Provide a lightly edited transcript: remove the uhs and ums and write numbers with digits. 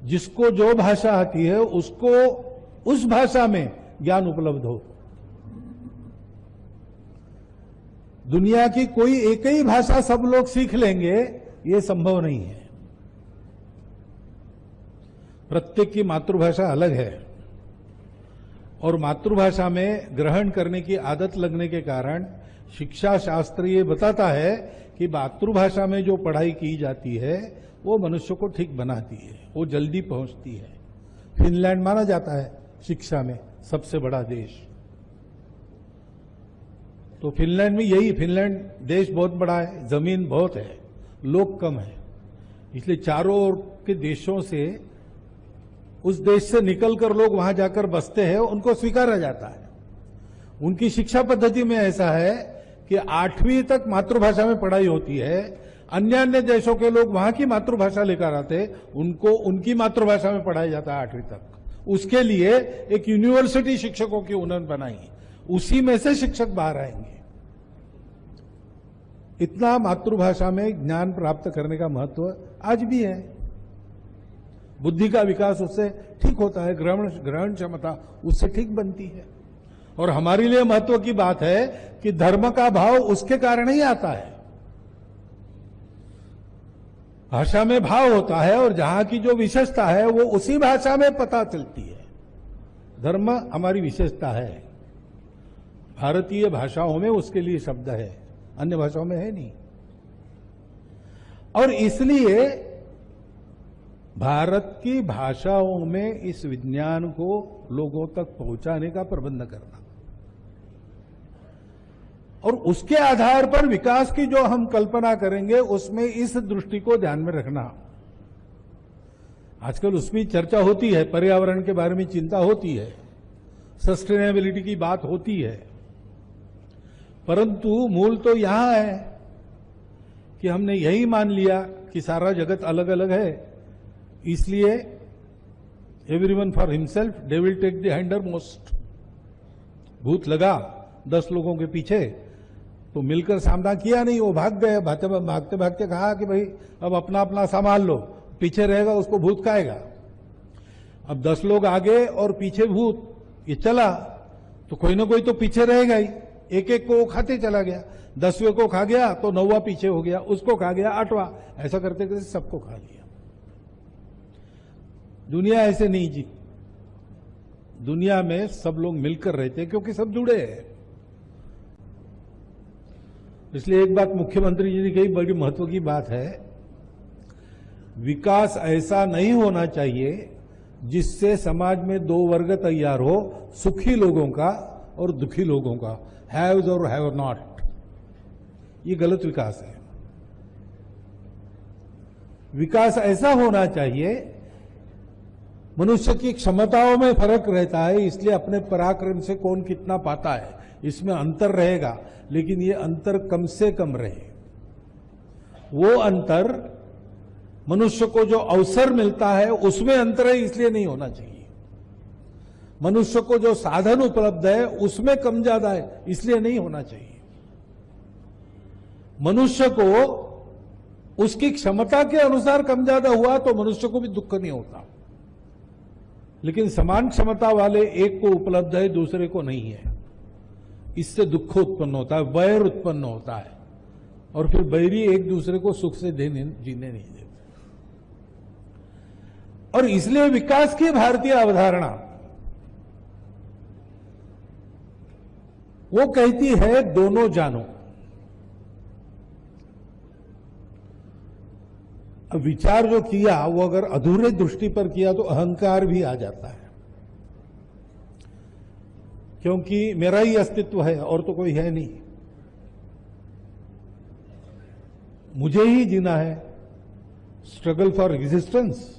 जिसको जो भाषा आती है उसको उस भाषा में ज्ञान उपलब्ध हो। दुनिया की कोई एक ही भाषा सब लोग सीख लेंगे, ये संभव नहीं है। प्रत्येक की मातृभाषा अलग है और मातृभाषा में ग्रहण करने की आदत लगने के कारण शिक्षा शास्त्र ये बताता है कि मातृभाषा में जो पढ़ाई की जाती है वो मनुष्य को ठीक बनाती है, वो जल्दी पहुंचती है। फिनलैंड माना जाता है शिक्षा में सबसे बड़ा देश, तो फिनलैंड में यही, फिनलैंड देश बहुत बड़ा है, जमीन बहुत है, लोग कम है, इसलिए चारों ओर के देशों से, उस देश से निकलकर लोग वहां जाकर बसते हैं, उनको स्वीकारा जाता है। उनकी शिक्षा पद्धति में ऐसा है कि 8वीं तक मातृभाषा में पढ़ाई होती है। अन्य देशों के लोग वहां की मातृभाषा लेकर आते, उनको उनकी मातृभाषा में पढ़ाया जाता है 8वीं तक। उसके लिए एक यूनिवर्सिटी शिक्षकों की उन्होंने बनाई, उसी में से शिक्षक बाहर आएंगे। इतना मातृभाषा में ज्ञान प्राप्त करने का महत्व आज भी है। बुद्धि का विकास उससे ठीक होता है, ग्रहण क्षमता उससे ठीक बनती है। और हमारे लिए महत्व की बात है कि धर्म का भाव उसके कारण ही आता है। भाषा में भाव होता है और जहां की जो विशेषता है वो उसी भाषा में पता चलती है। धर्म हमारी विशेषता है, भारतीय भाषाओं में उसके लिए शब्द है, अन्य भाषाओं में है नहीं। और इसलिए भारत की भाषाओं में इस विज्ञान को लोगों तक पहुंचाने का प्रबंध करना और उसके आधार पर विकास की जो हम कल्पना करेंगे उसमें इस दृष्टि को ध्यान में रखना। आजकल उसमें चर्चा होती है, पर्यावरण के बारे में चिंता होती है, सस्टेनेबिलिटी की बात होती है, परंतु मूल तो यहां है कि हमने यही मान लिया कि सारा जगत अलग अलग है, इसलिए everyone for himself, they will take the hindmost. भूत लगा 10 लोगों के पीछे तो मिलकर सामना किया नहीं, वो भाग गए। भागते भागते कहा कि भाई अब अपना अपना संभाल लो, पीछे रहेगा उसको भूत खाएगा। अब 10 लोग आगे और पीछे भूत, ये चला तो कोई ना कोई तो पीछे रहेगा ही। एक एक को खाते चला गया, 10वें को खा गया तो 9वां पीछे हो गया, उसको खा गया 8वां, ऐसा करते करते सबको खा लिया। दुनिया ऐसे नहीं जी, दुनिया में सब लोग मिलकर रहते हैं क्योंकि सब जुड़े हैं। इसलिए एक बात मुख्यमंत्री जी ने कही, बड़ी महत्व की बात है, विकास ऐसा नहीं होना चाहिए जिससे समाज में 2 वर्ग तैयार हो, सुखी लोगों का और दुखी लोगों का, हैव्स और हैव नॉट। ये गलत विकास है। विकास ऐसा होना चाहिए, मनुष्य की क्षमताओं में फर्क रहता है, इसलिए अपने पराक्रम से कौन कितना पाता है इसमें अंतर रहेगा, लेकिन ये अंतर कम से कम रहे। वो अंतर मनुष्य को जो अवसर मिलता है उसमें अंतर है, इसलिए नहीं होना चाहिए। मनुष्य को जो साधन उपलब्ध है उसमें कम ज्यादा है, इसलिए नहीं होना चाहिए। मनुष्य को उसकी क्षमता के अनुसार कम ज्यादा हुआ तो मनुष्य को भी दुख नहीं होता, लेकिन समान क्षमता वाले एक को उपलब्ध है, दूसरे को नहीं है, इससे दुख उत्पन्न होता है, वैर उत्पन्न होता है, और फिर बैरी एक दूसरे को सुख से जीने नहीं देते। और इसलिए विकास की भारतीय अवधारणा वो कहती है दोनों जानो। अब विचार जो किया वो अगर अधूरे दृष्टि पर किया तो अहंकार भी आ जाता है, क्योंकि मेरा ही अस्तित्व है और तो कोई है नहीं, मुझे ही जीना है, स्ट्रगल फॉर एग्जिस्टेंस।